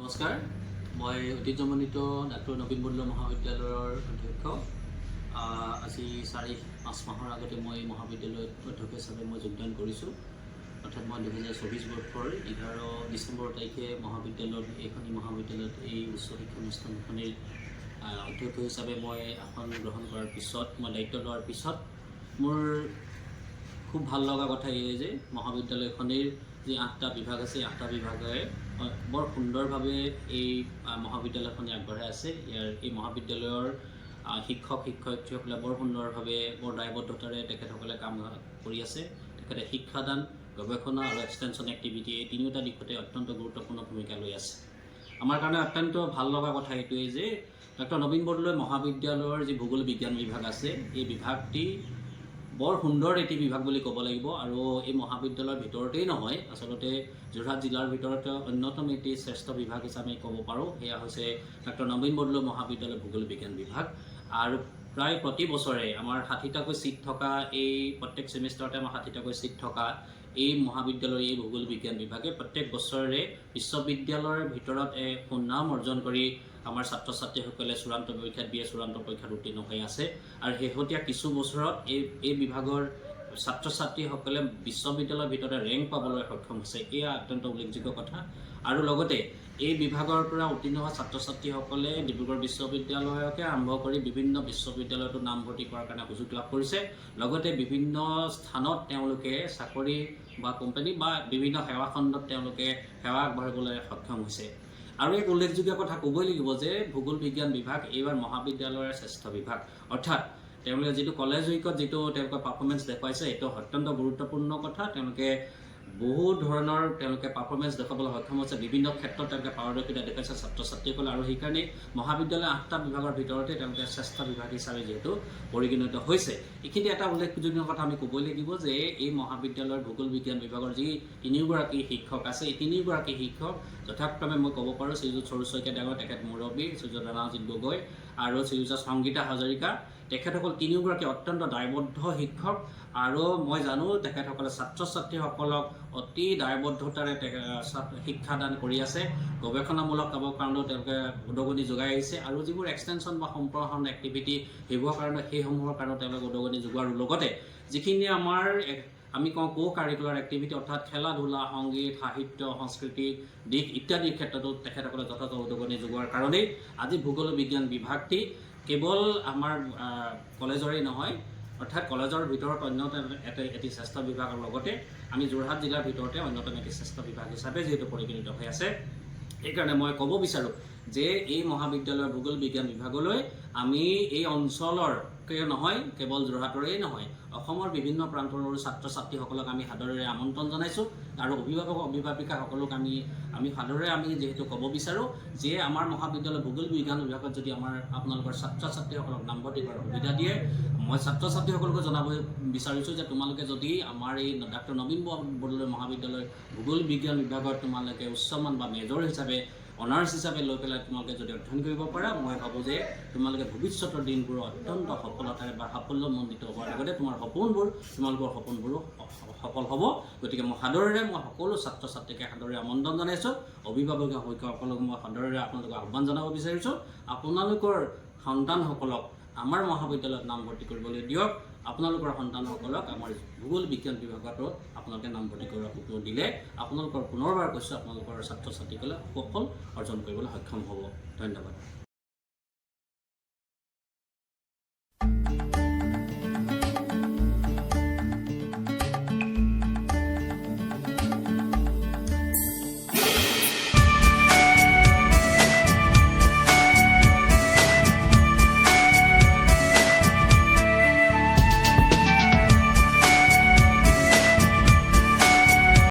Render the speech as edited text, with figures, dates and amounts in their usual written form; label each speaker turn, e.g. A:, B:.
A: নমস্কাৰ, মই ঐতিহ্যমণ্ডিত ডাক্তৰ নবীন বৰদলৈ মহাবিদ্যালয়ৰ অধ্যক্ষ। আজি 4-5 মাহৰ আগতে মই মহাবিদ্যালয়ত অধ্যক্ষ হিচাপে মই যোগদান কৰিছোঁ। অৰ্থাৎ মই 2024 বৰ্ষৰ 11 ডিচেম্বৰ তাৰিখে এইখন মহাবিদ্যালয়ত এই উচ্চ শিক্ষা অনুষ্ঠানখনিৰ অধ্যক্ষ হিচাপে মই আসন গ্ৰহণ কৰাৰ পিছত, মই দায়িত্ব লোৱাৰ পিছত মোৰ খুব ভাল লগা কথা এয়ে যে মহাবিদ্যালয়খনিৰ যি 8টা বিভাগ আছে, 8টা বিভাগে বৰ সুন্দৰভাৱে এই মহাবিদ্যালয়খনি আগবঢ়াই আছে। এই মহাবিদ্যালয়ৰ শিক্ষক শিক্ষয়িত্ৰীসকলে বৰ সুন্দৰভাৱে বৰ দায়বদ্ধতাৰে তেখেতসকলে কাম কৰি আছে। তেখেতে শিক্ষাদান, গৱেষণা আৰু এক্সটেনশ্যন এক্টিভিটি এই তিনিওটা দিশতে অত্যন্ত গুৰুত্বপূৰ্ণ ভূমিকা লৈ আছে। আমাৰ কাৰণে অত্যন্ত ভাল লগা কথা এইটোৱেই যে ডাক্তৰ নবীন বৰদলৈ মহাবিদ্যালয়ৰ যি ভূগোল বিজ্ঞান বিভাগ আছে, এই বিভাগটি বৰ সুন্দৰ এটি বিভাগ বুলি ক'ব লাগিব। আৰু এই মহাবিদ্যালয়ৰ ভিতৰতেই নহয়, আচলতে যোৰহাট জিলাৰ ভিতৰতে অন্যতম এটি শ্ৰেষ্ঠ বিভাগ হিচাপে ক'ব পাৰোঁ। সেয়া হৈছে ডাক্তৰ নবীন বৰদলৈ মহাবিদ্যালয়ৰ ভূগোল বিজ্ঞান বিভাগ। আৰু প্ৰায় প্ৰতি বছৰে আমাৰ 60টাকৈ ছিট থকা, এই প্ৰত্যেক ছেমিষ্টাৰতে আমাৰ 60টাকৈ ছিট থকা এই মহাবিদ্যালয়ৰ এই ভূগোল বিজ্ঞান বিভাগে প্ৰত্যেক বছৰে বিশ্ববিদ্যালয়ৰ ভিতৰত সুনাম অৰ্জন কৰি আমাৰ ছাত্ৰ ছাত্ৰীসকলে চূড়ান্ত পৰীক্ষাত চূড়ান্ত পৰীক্ষাত উত্তীৰ্ণ হৈ আছে। আৰু শেহতীয়া কিছু বছৰত এই বিভাগৰ ছাত্ৰ ছাত্ৰীসকলে বিশ্ববিদ্যালয়ৰ ভিতৰতে ৰেংক পাবলৈ সক্ষম হৈছে। এয়া অত্যন্ত উল্লেখযোগ্য কথা। আৰু লগতে এই বিভাগৰ পৰা উত্তীৰ্ণ হোৱা ছাত্ৰ ছাত্ৰীসকলে ডিব্ৰুগড় বিশ্ববিদ্যালয়কে আৰম্ভ কৰি বিভিন্ন বিশ্ববিদ্যালয়তো নামভৰ্তি কৰাৰ কাৰণে সুযোগ লাভ কৰিছে। লগতে বিভিন্ন স্থানত তেওঁলোকে চাকৰি বা কোম্পানী বা বিভিন্ন সেৱা খণ্ডত তেওঁলোকে সেৱা আগবঢ়াবলৈ সক্ষম হৈছে। আৰু এক উল্লেখযোগ্য কথা ক'বই লাগিব যে ভূগোল বিজ্ঞান বিভাগ এইবাৰ মহাবিদ্যালয়ৰ শ্ৰেষ্ঠ বিভাগ। অৰ্থাৎ তেওঁলোকে যিটো কলেজ উইকত তেওঁলোকে পাৰফৰ্মেঞ্চ দেখুৱাইছে, এইটো অত্যন্ত গুৰুত্বপূৰ্ণ কথা। তেওঁলোকে বহু ধৰণৰ পাৰফৰ্মেঞ্চ দেখুৱাবলৈ সক্ষম হৈছে। বিভিন্ন ক্ষেত্ৰত তেওঁলোকে পাৰদৰ্শিতা দেখুৱাইছে ছাত্ৰ ছাত্ৰীসকলে। আৰু সেইকাৰণে মহাবিদ্যালয়ৰ 8টা বিভাগৰ ভিতৰতে তেওঁলোকে শ্ৰেষ্ঠ বিভাগ হিচাপে যিহেতু পৰিগণিত হৈছে। এইখিনি এটা উল্লেখযোগ্য কথা আমি ক'বই লাগিব যে এই মহাবিদ্যালয়ৰ ভূগোল বিজ্ঞান বিভাগৰ যি 3গৰাকী শিক্ষক আছে, এই 3গৰাকী শিক্ষক যথাক্ৰমে মই ক'ব পাৰোঁ শ্ৰীযুত সৰু শইকীয়া ডাঙৰ, তেখেত মুৰব্বী, শ্ৰীযুত ৰাণাজিৎ গগৈ আৰু শ্ৰীযুত সংগীতা হাজৰিকা। তেখেতসকল 3গৰাকী অত্যন্ত দায়বদ্ধ শিক্ষক। আৰু মই জানো তেখেতসকলে ছাত্ৰ ছাত্ৰীসকলক অতি দায়বদ্ধতাৰে শিক্ষাদান কৰি আছে। গৱেষণামূলক কামৰ কাৰণেও তেওঁলোকে উদগনি যোগাই আহিছে। আৰু যিবোৰ এক্সটেনশ্যন বা সম্প্ৰসাৰণ এক্টিভিটি সেইবোৰৰ কাৰণে সেইসমূহৰ কাৰণেও তেওঁলোকে উদগনি যোগোৱাৰ লগতে যিখিনি আমি কওঁ কাৰিকুলাৰ এক্টিভিটি, অৰ্থাৎ খেলা ধূলা, সংগীত, সাহিত্য, সংস্কৃতি দিশ ইত্যাদিৰ ক্ষেত্ৰতো তেখেতসকলে যথেষ্ট উদগনি যোগোৱাৰ কাৰণেই আজি ভূগোল বিজ্ঞান বিভাগটি কেৱল আমাৰ কলেজৰেই নহয়, অৰ্থাৎ কলেজৰ ভিতৰত অন্যতম এটি শ্ৰেষ্ঠ বিভাগৰ লগতে আমি যোৰহাট জিলাৰ ভিতৰতে অন্যতম এটি শ্ৰেষ্ঠ বিভাগ হিচাপে যিহেতু পৰিগণিত হৈ আছে। সেইকাৰণে মই ক'ব বিচাৰোঁ যে এই মহাবিদ্যালয়ৰ ভূগোল বিজ্ঞান বিভাগলৈ আমি এই অঞ্চলৰ নহয়, কেৱল যোৰহাটৰেই নহয়, অসমৰ বিভিন্ন প্ৰান্তৰ ছাত্ৰ ছাত্ৰীসকলক আমি সাদৰেৰে আমন্ত্ৰণ জনাইছোঁ আৰু অভিভাৱক অভিভাৱিকাসকলক আমি সাদৰেৰে যিহেতু ক'ব বিচাৰোঁ যে আমাৰ মহাবিদ্যালয় ভূগোল বিজ্ঞান বিভাগত যদি আপোনালোকৰ ছাত্ৰ ছাত্ৰীসকলক নামভৰ্তি কৰাৰ সুবিধা দিয়ে, মই ছাত্ৰ ছাত্ৰীসকলকো জনাব বিচাৰিছোঁ যে তোমালোকে যদি আমাৰ এই ডাক্তৰ নবীন বৰদলৈ মহাবিদ্যালয়ৰ ভূগোল বিজ্ঞান বিভাগত তোমালোকে উচ্চমান বা মেজৰ হিচাপে অনাৰ্ছ হিচাপে লৈ পেলাই তোমালোকে যদি অধ্যয়ন কৰিব পাৰা, মই ভাবোঁ যে তোমালোকে ভৱিষ্যতৰ দিনবোৰ অত্যন্ত সফলতাৰে বা সাফল্যমণ্ডিত হোৱাৰ লগতে তোমালোকৰ সপোনবোৰো সফল হ'ব। গতিকে মই সকলো ছাত্ৰ ছাত্ৰীকে সাদৰেৰে আমন্ত্ৰণ জনাইছোঁ। অভিভাৱকসকলক মই সাদৰেৰে আপোনালোকক আহ্বান জনাব বিচাৰিছোঁ, আপোনালোকৰ সন্তানসকলক আমাৰ মহাবিদ্যালয়ত নামভৰ্তি কৰিবলৈ দিয়ক। আপোনালোকৰ সন্তানসকলক আমাৰ ভূগোল বিজ্ঞান বিভাগতো আপোনালোকে নামভৰ্তি কৰাৰ সুযোগ দিলে আপোনালোকৰ পুনৰবাৰ কৈছোঁ আপোনালোকৰ ছাত্ৰ ছাত্ৰীসকলে সুফল অৰ্জন কৰিবলৈ সক্ষম হ'ব। ধন্যবাদ।